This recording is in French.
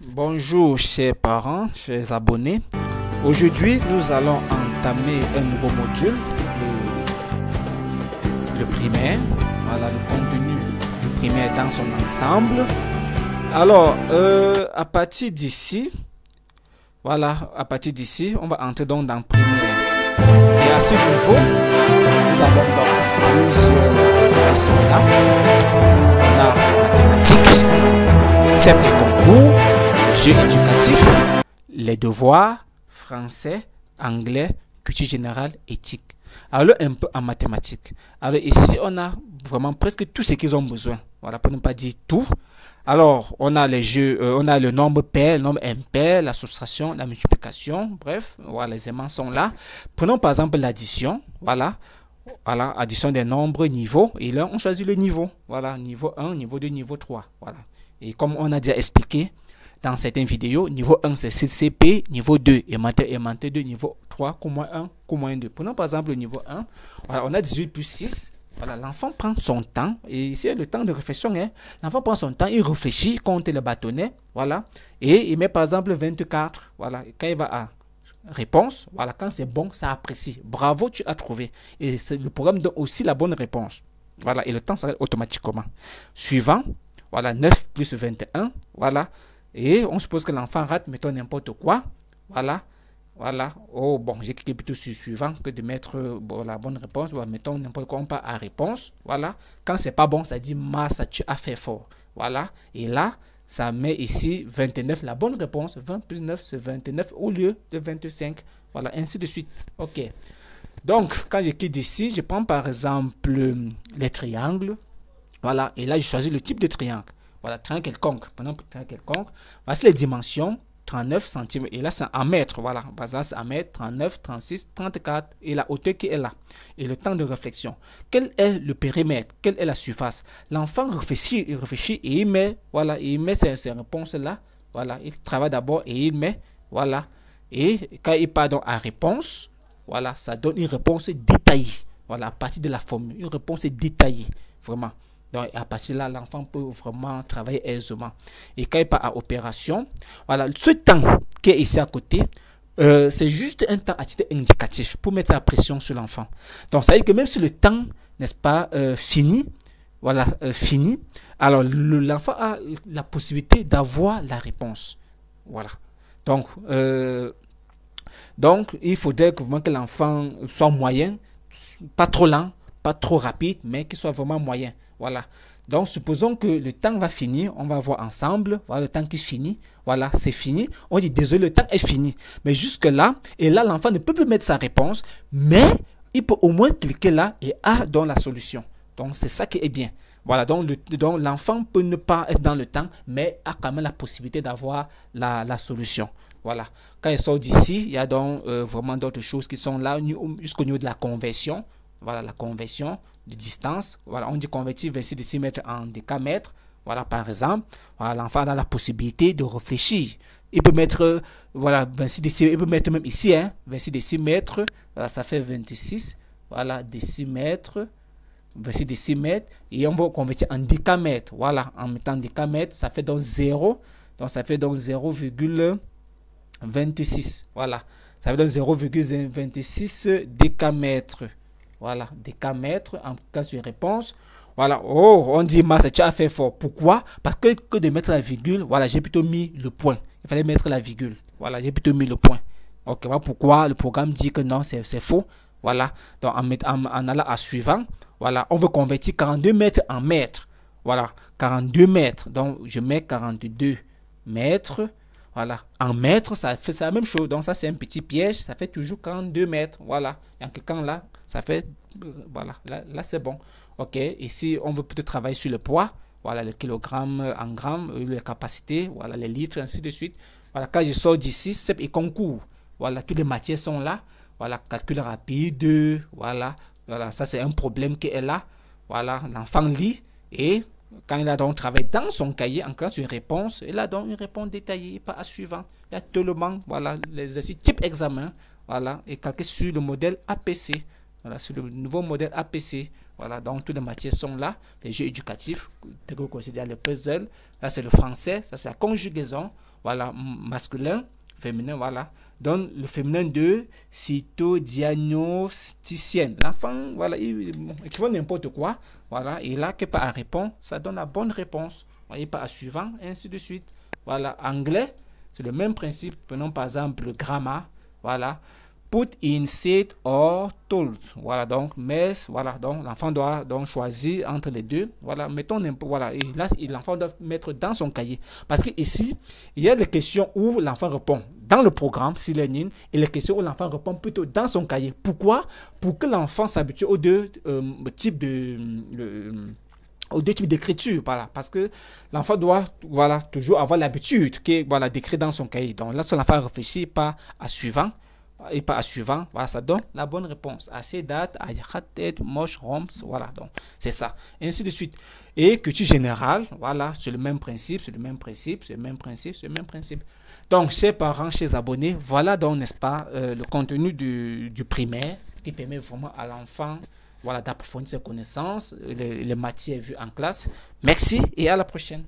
Bonjour chers parents, chers abonnés. Aujourd'hui, nous allons entamer un nouveau module, le primaire. Voilà le contenu du primaire dans son ensemble. Alors, à partir d'ici, à partir d'ici, on va entrer donc dans le primaire. Et à ce niveau, nous avons donc plusieurs directions là. On a mathématiques, simple et concours, jeux éducatifs, les devoirs, français, anglais, culture générale, éthique. Alors un peu en mathématiques. Alors ici on a vraiment presque tout ce qu'ils ont besoin. Voilà, pour ne pas dire tout. Alors on a les jeux, on a le nombre pair, le nombre impair, la soustraction, la multiplication. Bref, voilà, les aimants sont là. Prenons par exemple l'addition. Voilà, addition des nombres niveaux. Et là on choisit le niveau. Voilà, niveau 1, niveau 2, niveau 3. Voilà. Et comme on a déjà expliqué dans certaines vidéos, niveau 1 c'est CP, niveau 2 aimanté 2, niveau 3, Q-1, Q-2. Prenons par exemple le niveau 1, voilà, on a 18 plus 6. Voilà, l'enfant prend son temps, et ici le temps de réflexion, hein. L'enfant prend son temps, il réfléchit, compte le bâtonnet, voilà, et il met par exemple 24, voilà, et quand il va à réponse, voilà, quand c'est bon, ça apprécie. Bravo, tu as trouvé. Et le programme donne aussi la bonne réponse. Voilà, et le temps s'arrête automatiquement. Suivant, voilà, 9 plus 21, voilà. Et on suppose que l'enfant rate, mettons n'importe quoi. Voilà. Oh, bon, j'ai cliqué plutôt sur suivant que de mettre la bonne réponse. Voilà, mettons n'importe quoi, on part à réponse. Voilà. Quand c'est pas bon, ça dit masse, tu as fait fort. Voilà. Et là, ça met ici 29, la bonne réponse. 20 plus 9, c'est 29 au lieu de 25. Voilà, ainsi de suite. OK. Donc, quand je clique ici, je prends par exemple les triangles. Voilà. Et là, je choisis le type de triangle. Voilà, triangle quelconque. Prenons triangle quelconque. Voici les dimensions. 39 cm. Et là, c'est en mètres. Voilà. Là, c'est en mètres. 39, 36, 34. Et la hauteur qui est là. Et le temps de réflexion. Quel est le périmètre? Quelle est la surface? L'enfant réfléchit, et il met, voilà, il met ces réponses-là. Voilà. Il travaille d'abord et il met, voilà. Et quand il part donc à réponse, voilà, ça donne une réponse détaillée. Voilà, à partir de la formule. Une réponse détaillée. Vraiment. Donc, à partir de là, l'enfant peut vraiment travailler aisément. Et quand il part à opération, voilà, ce temps qui est ici à côté, c'est juste un temps à titre indicatif pour mettre la pression sur l'enfant. Donc, ça veut dire que même si le temps, n'est-ce pas, fini, voilà, fini, alors l'enfant a la possibilité d'avoir la réponse. Voilà. Donc, il faudrait que vraiment que l'enfant soit moyen, pas trop lent, pas trop rapide, mais qu'il soit vraiment moyen. Voilà. Donc, supposons que le temps va finir. On va voir ensemble. Voilà le temps qui finit. Voilà, c'est fini. On dit, désolé, le temps est fini. Mais jusque-là, et là, l'enfant ne peut plus mettre sa réponse, mais il peut au moins cliquer là et a dans la solution. Donc, c'est ça qui est bien. Voilà, donc l'enfant peut ne pas être dans le temps, mais a quand même la possibilité d'avoir la solution. Voilà. Quand il sort d'ici, il y a donc vraiment d'autres choses qui sont là jusqu'au niveau de la conversion. Voilà, la conversion de distance. Voilà, on dit convertir 26 décimètres en décamètres. Voilà, par exemple, voilà, l'enfant a la possibilité de réfléchir. Il peut mettre, voilà, 26 décimètres, il peut mettre même ici, hein, 26 décimètres. Voilà, ça fait 26. Voilà, décimètres. 26 décimètres. Et on va convertir en décamètres. Voilà, en mettant décamètres, ça fait donc 0. Donc, ça fait donc 0,26. Voilà, ça fait donc 0,26 décamètres. Voilà, décamètres en cas sur réponse. Voilà, oh, on dit masse, tu as fait fort. Pourquoi? Parce que de mettre la virgule, voilà, j'ai plutôt mis le point. Il fallait mettre la virgule. Voilà, j'ai plutôt mis le point. Ok, voilà pourquoi le programme dit que non, c'est faux. Voilà, donc en allant à suivant, voilà, on veut convertir 42 mètres en mètres. Voilà, 42 mètres. Donc, je mets 42 mètres. Voilà, en mètres, ça fait la même chose. Donc, ça, c'est un petit piège. Ça fait toujours 42 mètres. Voilà, et en cliquant là, ça fait, voilà, là c'est bon. Ok, ici, on veut peut-être travailler sur le poids. Voilà, le kilogramme en grammes, les capacités, voilà, les litres, ainsi de suite. Voilà, quand je sors d'ici, CEP et concours. Voilà, toutes les matières sont là. Voilà, calcul rapide. Voilà, ça, c'est un problème qui est là. Voilà, l'enfant lit et quand il a donc travaillé dans son cahier, en classe une réponse, il a donc une réponse détaillée, pas à suivant. Il y a tellement, voilà, les exercices type examen, voilà, et calqué sur le modèle APC, voilà, sur le nouveau modèle APC, Voilà, donc toutes les matières sont là. Les jeux éducatifs, que vous considérez le puzzle. Là, c'est le français. Ça, c'est la conjugaison. Voilà, masculin, féminin, voilà. Donc, le féminin de cytodiagnosticienne. L'enfant, voilà, il écrivant n'importe quoi. Voilà, et là, que pas à répondre, ça donne la bonne réponse. Voyez, pas à suivant, et ainsi de suite. Voilà, anglais, c'est le même principe. Prenons par exemple le grammaire. Voilà. Put in, said or told. Voilà donc, mais voilà donc l'enfant doit donc choisir entre les deux. Voilà, mettons voilà, et là l'enfant doit mettre dans son cahier parce que ici il y a des questions où l'enfant répond dans le programme C-Learning et les questions où l'enfant répond plutôt dans son cahier. Pourquoi? Pour que l'enfant s'habitue aux deux types aux deux types d'écriture, voilà, parce que l'enfant doit, voilà, toujours avoir l'habitude que, voilà, d'écrire dans son cahier. Donc là, si l'enfant réfléchit pas à suivant, et pas à suivant, voilà, ça donne la bonne réponse. À ces dates, à tête, moche, roms, voilà, donc c'est ça. Et ainsi de suite. Et culture générale, voilà, c'est le même principe, c'est le même principe, c'est le même principe, c'est le même principe. Donc, chers parents, chers abonnés, voilà donc, n'est-ce pas, le contenu du primaire qui permet vraiment à l'enfant, voilà, d'approfondir ses connaissances, les matières vues en classe. Merci et à la prochaine.